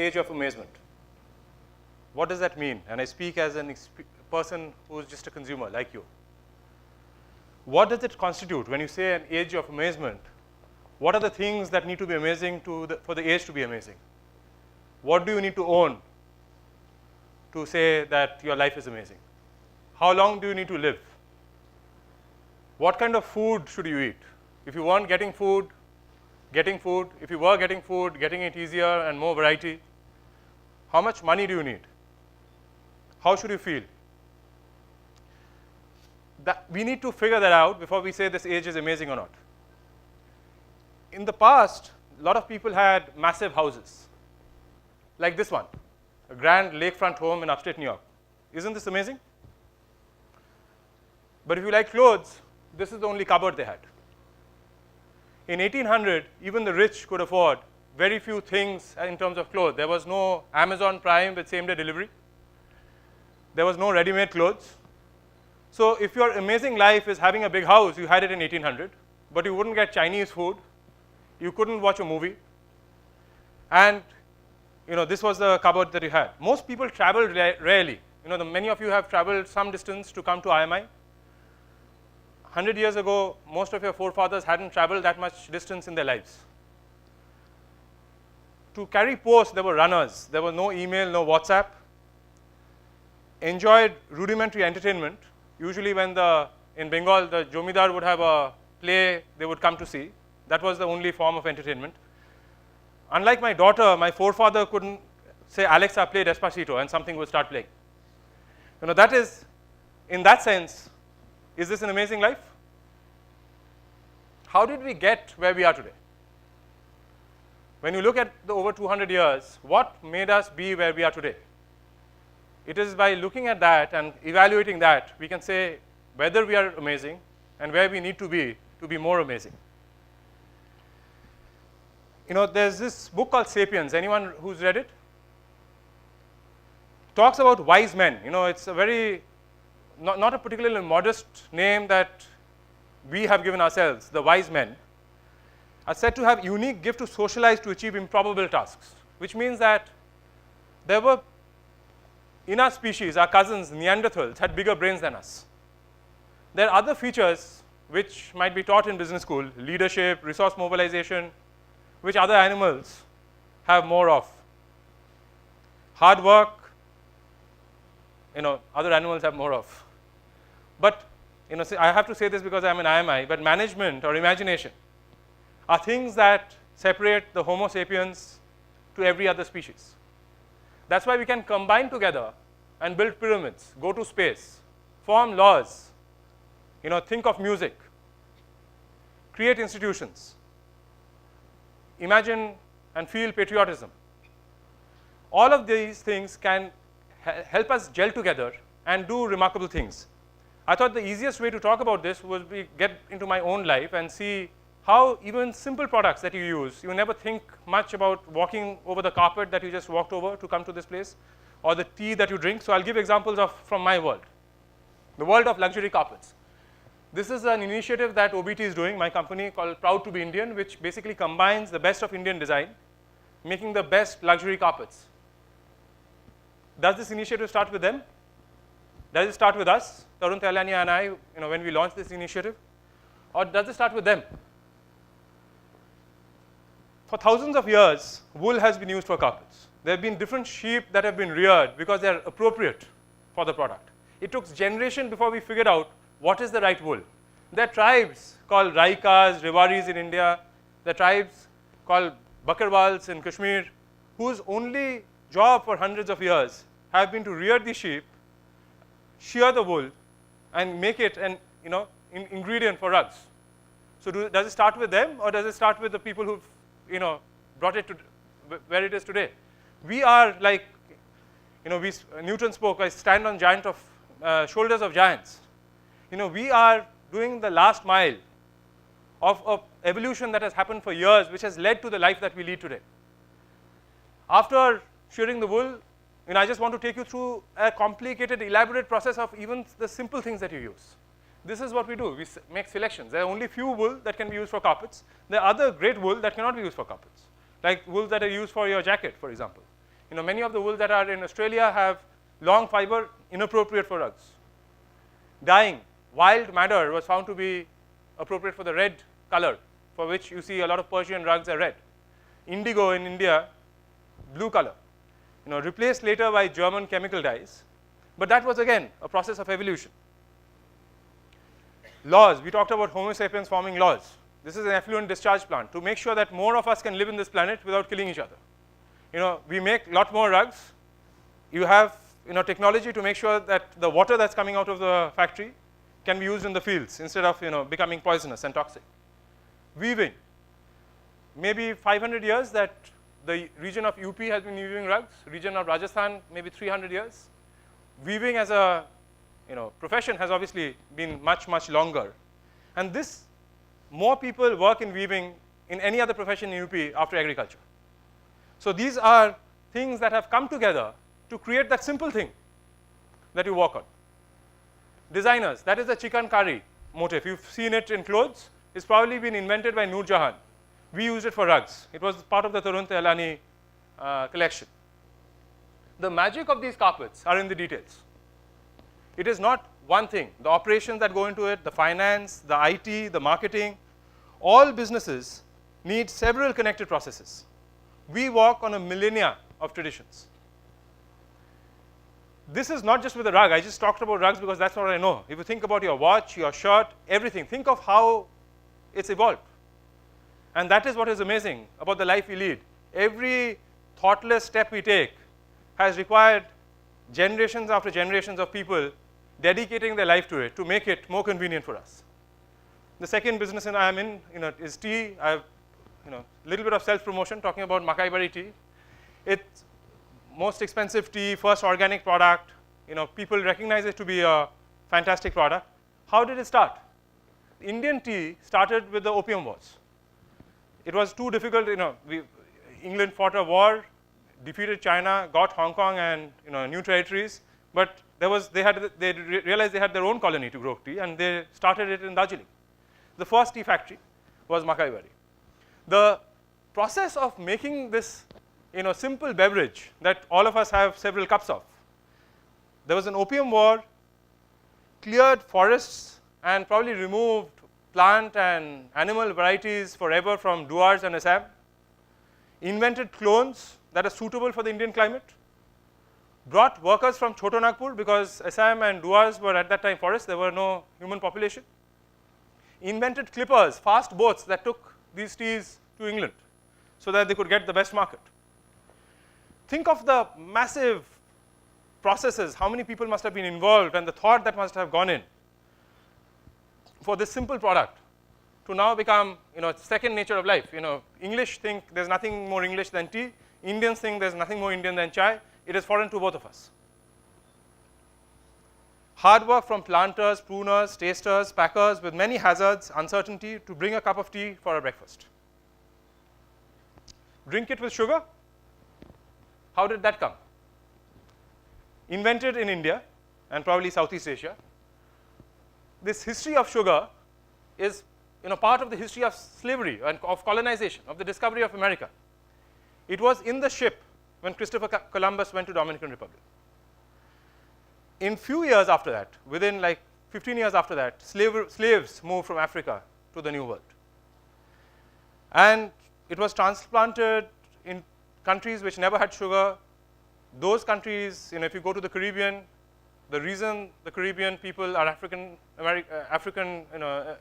age of amazement. What does that mean? And I speak as a person who is just a consumer like you. What does it constitute when you say an age of amazement? What are the things that need to be amazing for the age to be amazing? What do you need to own to say that your life is amazing? How long do you need to live? What kind of food should you eat? If you weren't getting food, getting food. If you were getting food, getting it easier and more variety. How much money do you need? How should you feel? We need to figure that out before we say this age is amazing or not. In the past, a lot of people had massive houses, like this one, a grand lakefront home in upstate New York. Isn't this amazing? But if you like clothes, this is the only cupboard they had. In 1800, even the rich could afford very few things in terms of clothes. There was no Amazon Prime with same-day delivery. There was no ready-made clothes. So if your amazing life is having a big house, you had it in 1800, but you wouldn't get Chinese food. You couldn't watch a movie. And this was the cupboard that you had. Most people traveled rarely. Many of you have traveled some distance to come to IMI. 100 years ago, most of your forefathers hadn't traveled that much distance in their lives. To carry post, there were runners. There was no email, no WhatsApp. Enjoyed rudimentary entertainment. Usually when in Bengal, the Jomidar would have a play they would come to see. That was the only form of entertainment. Unlike my daughter, my forefather couldn't say, Alexa, play Despacito, and something would start playing. That is, in that sense, is this an amazing life? How did we get where we are today? When you look at the over 200 years, what made us be where we are today? It is by looking at that and evaluating that, we can say whether we are amazing and where we need to be more amazing. There's this book called Sapiens. Anyone who's read it? Talks about wise men. It's a very, not a particularly modest name that we have given ourselves, the wise men, are said to have unique gift to socialize to achieve improbable tasks, which means that there were, in our species, our cousins, Neanderthals, had bigger brains than us. There are other features which might be taught in business school, leadership, resource mobilization, which other animals have more of. Hard work, other animals have more of. But, I have to say this because I'm an IMI, but management or imagination are things that separate the Homo sapiens to every other species. That's why we can combine together and build pyramids, go to space, form laws, think of music, create institutions, imagine and feel patriotism. All of these things can help us gel together and do remarkable things. I thought the easiest way to talk about this was get into my own life and see how even simple products that you use, you never think much about walking over the carpet that you just walked over to come to this place, or the tea that you drink. So I'll give examples from my world, the world of luxury carpets. This is an initiative that OBT is doing, my company called Proud to be Indian, which basically combines the best of Indian design, making the best luxury carpets. Does this initiative start with them? Does it start with us, Tarun Tailania and I, when we launched this initiative? Or does it start with them? For thousands of years, wool has been used for carpets. There have been different sheep that have been reared because they are appropriate for the product. It took generations before we figured out what is the right wool. There are tribes called Raikas, Rewaris in India. There are tribes called Bakarwals in Kashmir, whose only job for hundreds of years have been to rear the sheep, shear the wool, and make it an ingredient for rugs. So does it start with them, or does it start with the people who've brought it to where it is today? We are like, Newton spoke, I stand on shoulders of giants. We are doing the last mile of evolution that has happened for years, which has led to the life that we lead today. After shearing the wool, I just want to take you through a complicated, elaborate process of even the simple things that you use. This is what we do. We make selections. There are only few wool that can be used for carpets. There are other great wool that cannot be used for carpets, like wool that are used for your jacket, for example. Many of the wool that are in Australia have long fiber, inappropriate for rugs. Dyeing, wild madder was found to be appropriate for the red color, for which you see a lot of Persian rugs are red. Indigo in India, blue color, replaced later by German chemical dyes, but that was again a process of evolution. Laws, we talked about Homo sapiens forming laws. This is an effluent discharge plant to make sure that more of us can live in this planet without killing each other. We make a lot more rugs. You have technology to make sure that the water that's coming out of the factory can be used in the fields instead of becoming poisonous and toxic. Weaving, maybe 500 years that the region of UP has been weaving rugs, region of Rajasthan maybe 300 years. Weaving as a profession has obviously been much, much longer. And this, more people work in weaving in any other profession in UP after agriculture. So these are things that have come together to create that simple thing that you walk on. Designers, that is the chicken curry motif. You've seen it in clothes. It's probably been invented by Noor Jahan. We used it for rugs. It was part of the Tarun Tehlani collection. The magic of these carpets are in the details. It is not one thing. The operations that go into it, the finance, the IT, the marketing, all businesses need several connected processes. We walk on a millennia of traditions. This is not just with a rug. I just talked about rugs because that's what I know. If you think about your watch, your shirt, everything, think of how it's evolved. And that is what is amazing about the life we lead. Every thoughtless step we take has required generations after generations of people dedicating their life to it to make it more convenient for us. The second business I am in, is tea. I have, a little bit of self-promotion talking about Makai Bari tea. It's most expensive tea, first organic product. People recognize it to be a fantastic product. How did it start? Indian tea started with the Opium Wars. It was too difficult. England fought a war, defeated China, got Hong Kong and new territories. But they realized they had their own colony to grow tea, and they started it in Darjeeling. The first tea factory was Makai Bari. The process of making this simple beverage that all of us have several cups of. There was an opium war, cleared forests, and probably removed plant and animal varieties forever from Duars and Assam, invented clones that are suitable for the Indian climate, brought workers from Choto Nagpur because Assam and Duars were at that time forests, there were no human population, invented clippers, fast boats that took these teas to England so that they could get the best market. Think of the massive processes, how many people must have been involved and the thought that must have gone in for this simple product to now become second nature of life. English think there's nothing more English than tea. Indians think there's nothing more Indian than chai. It is foreign to both of us. Hard work from planters, pruners, tasters, packers with many hazards, uncertainty to bring a cup of tea for a breakfast. Drink it with sugar. How did that come? Invented in India and probably Southeast Asia. This history of sugar is part of the history of slavery and of colonization, of the discovery of America. It was in the ship when Christopher Columbus went to Dominican Republic. In few years after that, within like 15 years after that, slaves moved from Africa to the New World. And it was transplanted in countries which never had sugar. Those countries, if you go to the Caribbean, the reason the Caribbean people are African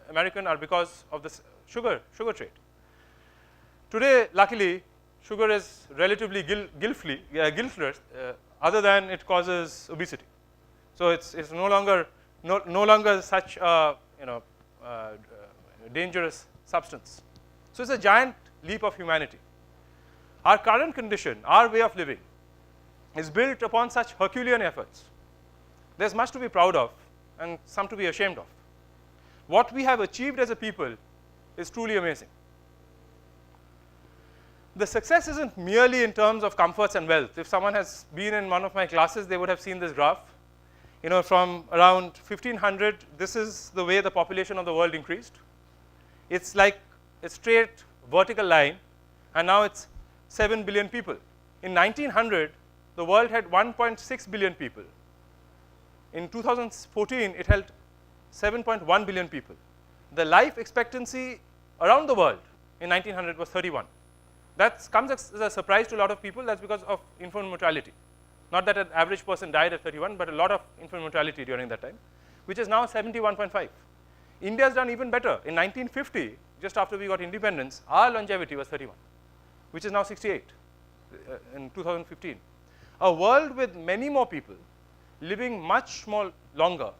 American are because of the sugar trade. Today, luckily, sugar is relatively guiltless, other than it causes obesity. So it's no longer such a dangerous substance. So it's a giant leap of humanity. Our current condition, our way of living, is built upon such Herculean efforts. There's much to be proud of and some to be ashamed of. What we have achieved as a people is truly amazing. The success isn't merely in terms of comforts and wealth. If someone has been in one of my classes, they would have seen this graph. From around 1500, this is the way the population of the world increased. It's like a straight vertical line, and now it's 7 billion people In 1900, the world had 1.6 billion people. In 2014, it held 7.1 billion people. The life expectancy around the world in 1900 was 31. That comes as a surprise to a lot of people. That's because of infant mortality. Not that an average person died at 31, but a lot of infant mortality during that time, which is now 71.5. India has done even better. In 1950, just after we got independence, our longevity was 31, which is now 68 in 2015. A world with many more people living much more longer,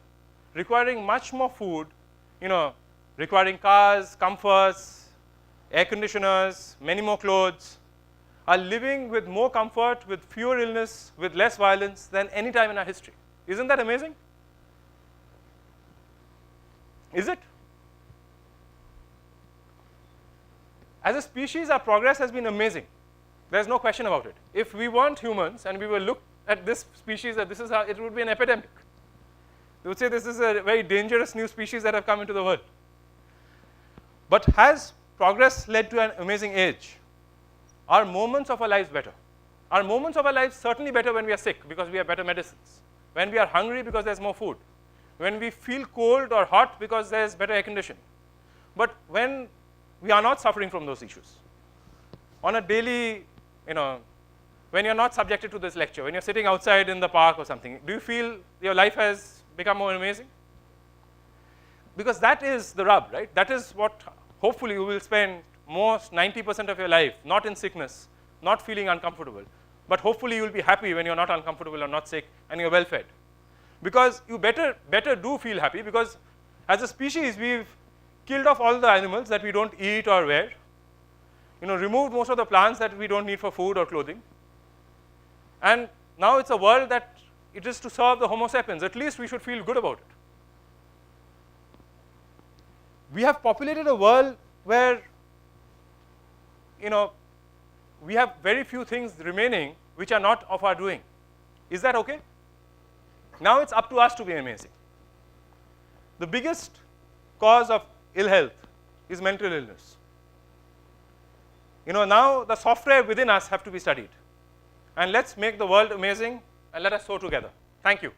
requiring much more food, requiring cars, comforts, air conditioners, many more clothes, are living with more comfort, with fewer illness, with less violence than any time in our history. Isn't that amazing? Is it? As a species, our progress has been amazing. There's no question about it. If we weren't humans and we were looked at this species, that this is how it would be an epidemic. They would say this is a very dangerous new species that have come into the world. But has progress led to an amazing age? Are moments of our lives better? Are moments of our lives certainly better when we are sick because we have better medicines? When we are hungry because there's more food? When we feel cold or hot because there's better air conditioning? But when we are not suffering from those issues, on a daily, when you're not subjected to this lecture, when you're sitting outside in the park or something, do you feel your life has become more amazing? Because that is the rub, right? That is what hopefully you will spend most 90% of your life, not in sickness, not feeling uncomfortable, but hopefully you will be happy when you're not uncomfortable or not sick and you're well fed. Because you better do feel happy, because as a species we've killed off all the animals that we don't eat or wear, removed most of the plants that we don't need for food or clothing, and now it's a world that it is to serve the Homo sapiens. At least we should feel good about it. We have populated a world where we have very few things remaining which are not of our doing. Is that okay? Now it's up to us to be amazing. The biggest cause of ill health is mental illness. Now the software within us have to be studied. And let's make the world amazing, and let us soar together. Thank you.